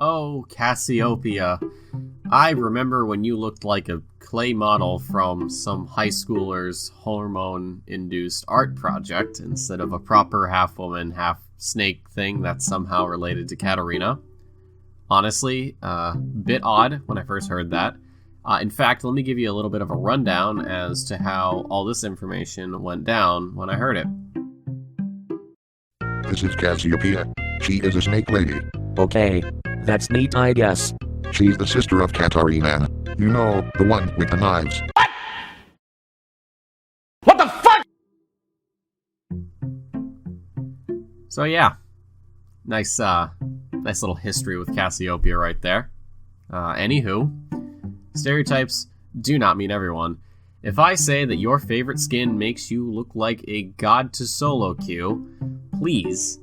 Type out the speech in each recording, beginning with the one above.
Oh, Cassiopeia. I remember when you looked like a clay model from some high schooler's hormone-induced art project instead of a proper half-woman, half-snake thing that's somehow related to Katarina. Honestly, bit odd when I first heard that. In fact, let me give you a little bit of a rundown as to how all this information went down when I heard it. This is Cassiopeia. She is a snake lady. Okay, that's neat, I guess. She's the sister of Katarina. You know, the one with the knives. What the fuck? So yeah, nice little history with Cassiopeia right there. Anywho, stereotypes do not mean everyone. If I say that your favorite skin makes you look like a god to solo queue, please,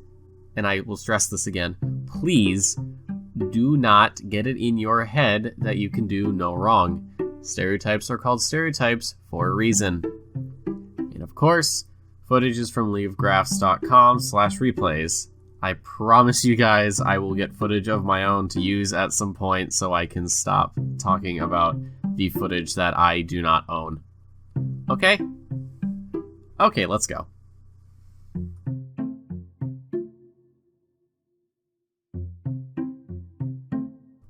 and I will stress this again, please do not get it in your head that you can do no wrong. Stereotypes are called stereotypes for a reason. And of course, footage is from leavegraphs.com/replays. I promise you guys I will get footage of my own to use at some point so I can stop talking about the footage that I do not own. Okay? Okay, let's go.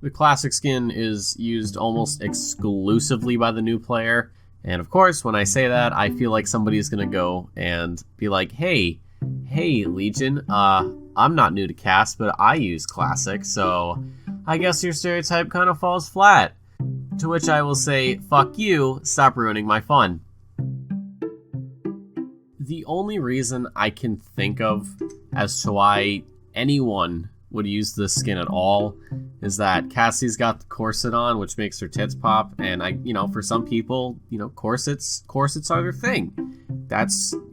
The classic skin is used almost exclusively by the new player, and of course, when I say that, I feel like somebody's gonna go and be like, hey, Legion, I'm not new to cast, but I use classic, so I guess your stereotype kind of falls flat. To which I will say, fuck you, stop ruining my fun. The only reason I can think of as to why anyone would use this skin at all is that Cassie's got the corset on, which makes her tits pop, and for some people, corsets are their thing.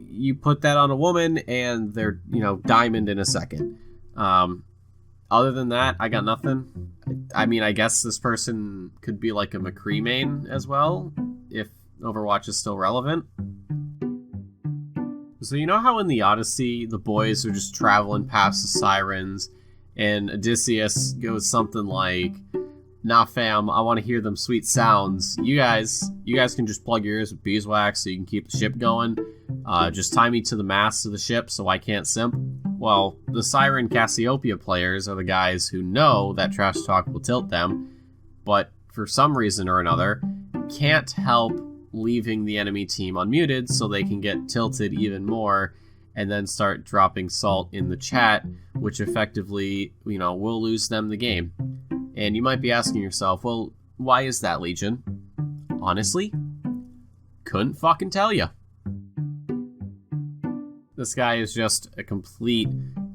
You put that on a woman and they're, diamond in a second. Other than that, I got nothing. I mean, I guess this person could be like a McCree main as well, if Overwatch is still relevant. So you know how in the Odyssey, the boys are just traveling past the Sirens, and Odysseus goes something like, nah fam, I want to hear them sweet sounds. You guys can just plug your ears with beeswax so you can keep the ship going. Just tie me to the mast of the ship so I can't simp. Well, the Siren Cassiopeia players are the guys who know that trash talk will tilt them, but for some reason or another, can't help leaving the enemy team unmuted so they can get tilted even more and then start dropping salt in the chat, which effectively, will lose them the game. And you might be asking yourself, well, why is that, Legion? Honestly, couldn't fucking tell you. This guy is just a complete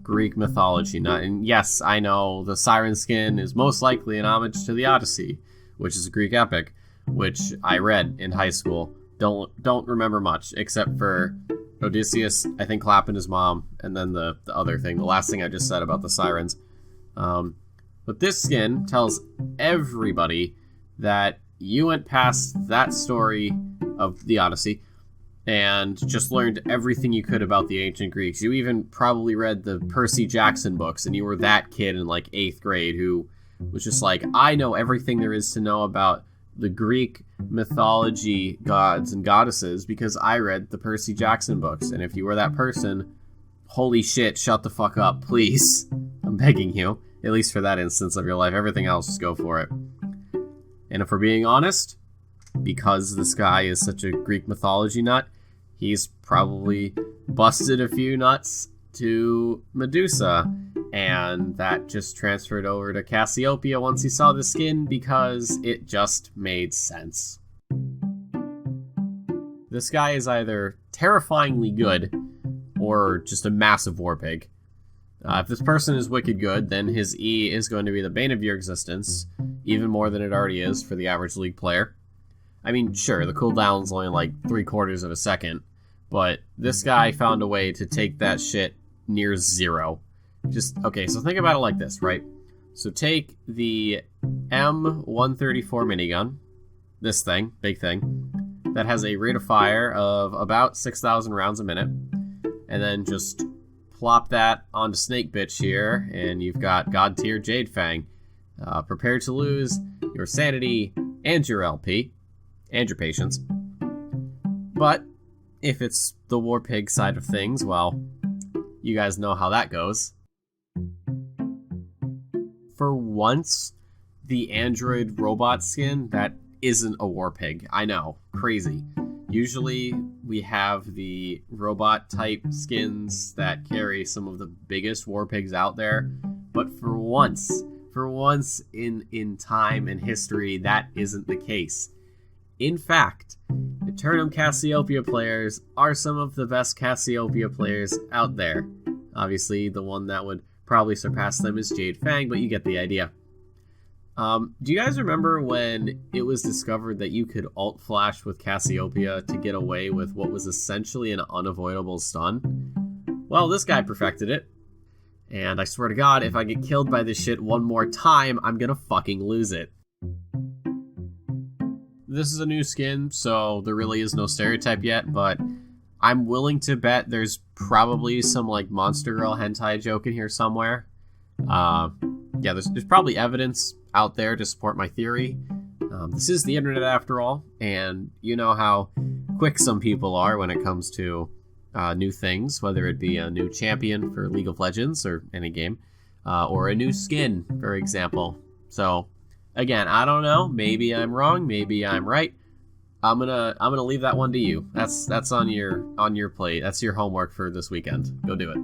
Greek mythology nut. And yes, I know the Siren skin is most likely an homage to the Odyssey, which is a Greek epic, which I read in high school. Don't remember much, except for Odysseus, I think, clapping his mom, and then the other thing, the last thing I just said about the Sirens. But this skin tells everybody that you went past that story of the Odyssey and just learned everything you could about the ancient Greeks. You even probably read the Percy Jackson books, and you were that kid in like 8th grade who was just like, I know everything there is to know about the Greek mythology gods and goddesses because I read the Percy Jackson books. And if you were that person, holy shit, shut the fuck up, please. I'm begging you, at least for that instance of your life. Everything else, just go for it. And if we're being honest, because this guy is such a Greek mythology nut, he's probably busted a few nuts to Medusa, and that just transferred over to Cassiopeia once he saw the skin because it just made sense. This guy is either terrifyingly good or just a massive war pig. If this person is wicked good, then his E is going to be the bane of your existence, even more than it already is for the average League player. I mean, sure, the cooldown's only like 3/4 of a second, but this guy found a way to take that shit near zero. Okay, so think about it like this, right? So take the M134 minigun, this thing, big thing, that has a rate of fire of about 6,000 rounds a minute, and then just plop that onto Snake Bitch here, and you've got God tier Jade Fang. Prepare to lose your sanity and your LP and your patience. But if it's the war pig side of things, well, you guys know how that goes. For once, the android robot skin, that isn't a war pig. I know, crazy. Usually we have the robot type skins that carry some of the biggest war pigs out there, but for once in time and history, that isn't the case. In fact, Eternum Cassiopeia players are some of the best Cassiopeia players out there. Obviously, the one that would probably surpass them is Jade Fang, but you get the idea. Do you guys remember when it was discovered that you could alt flash with Cassiopeia to get away with what was essentially an unavoidable stun? Well, this guy perfected it. And I swear to God, if I get killed by this shit one more time, I'm gonna fucking lose it. This is a new skin, so there really is no stereotype yet, but I'm willing to bet there's probably some, like, Monster Girl hentai joke in here somewhere. Yeah, there's probably evidence out there to support my theory. This is the internet after all, and you know how quick some people are when it comes to new things, whether it be a new champion for League of Legends or any game, or a new skin, for example. So, again, I don't know. Maybe I'm wrong. Maybe I'm right. I'm gonna leave that one to you. That's on your plate. That's your homework for this weekend. Go do it.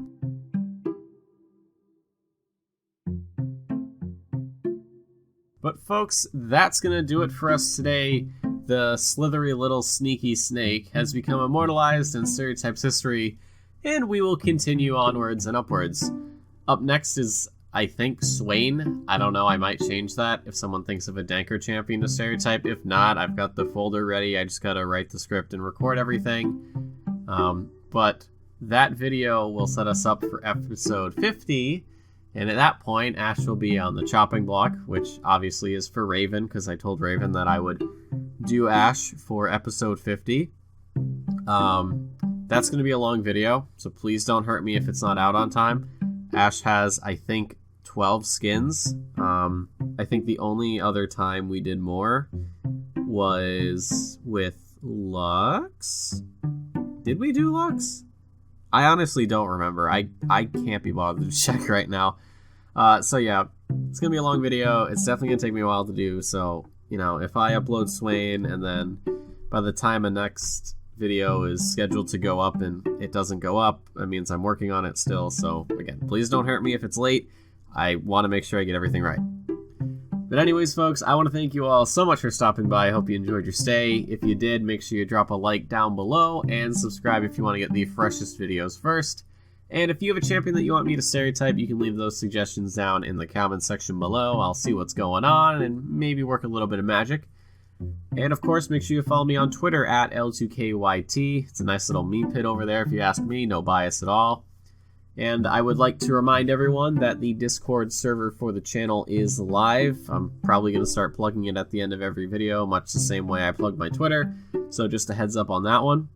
But folks, that's gonna do it for us today. The slithery little sneaky snake has become immortalized in Stereotypes history, and we will continue onwards and upwards. Up next is, I think, Swain. I don't know, I might change that if someone thinks of a danker champion to Stereotype. If not, I've got the folder ready. I just gotta write the script and record everything. But that video will set us up for episode 50. And at that point, Ash will be on the chopping block, which obviously is for Raven, because I told Raven that I would do Ash for episode 50. That's going to be a long video, so please don't hurt me if it's not out on time. Ash has, I think, 12 skins. I think the only other time we did more was with Lux. Did we do Lux? I honestly don't remember. I can't be bothered to check right now. So yeah, it's going to be a long video. It's definitely going to take me a while to do. So, you know, if I upload Swain and then by the time a next video is scheduled to go up and it doesn't go up, that means I'm working on it still. So again, please don't hurt me if it's late. I want to make sure I get everything right. But anyways, folks, I want to thank you all so much for stopping by. I hope you enjoyed your stay. If you did, make sure you drop a like down below and subscribe if you want to get the freshest videos first. And if you have a champion that you want me to stereotype, you can leave those suggestions down in the comments section below. I'll see what's going on and maybe work a little bit of magic. And of course, make sure you follow me on Twitter at L2KYT. It's a nice little meme pit over there if you ask me, no bias at all. And I would like to remind everyone that the Discord server for the channel is live. I'm probably going to start plugging it at the end of every video, much the same way I plug my Twitter. So just a heads up on that one.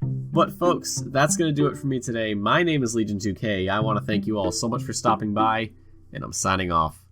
But folks, that's going to do it for me today. My name is Legion2K. I want to thank you all so much for stopping by, and I'm signing off.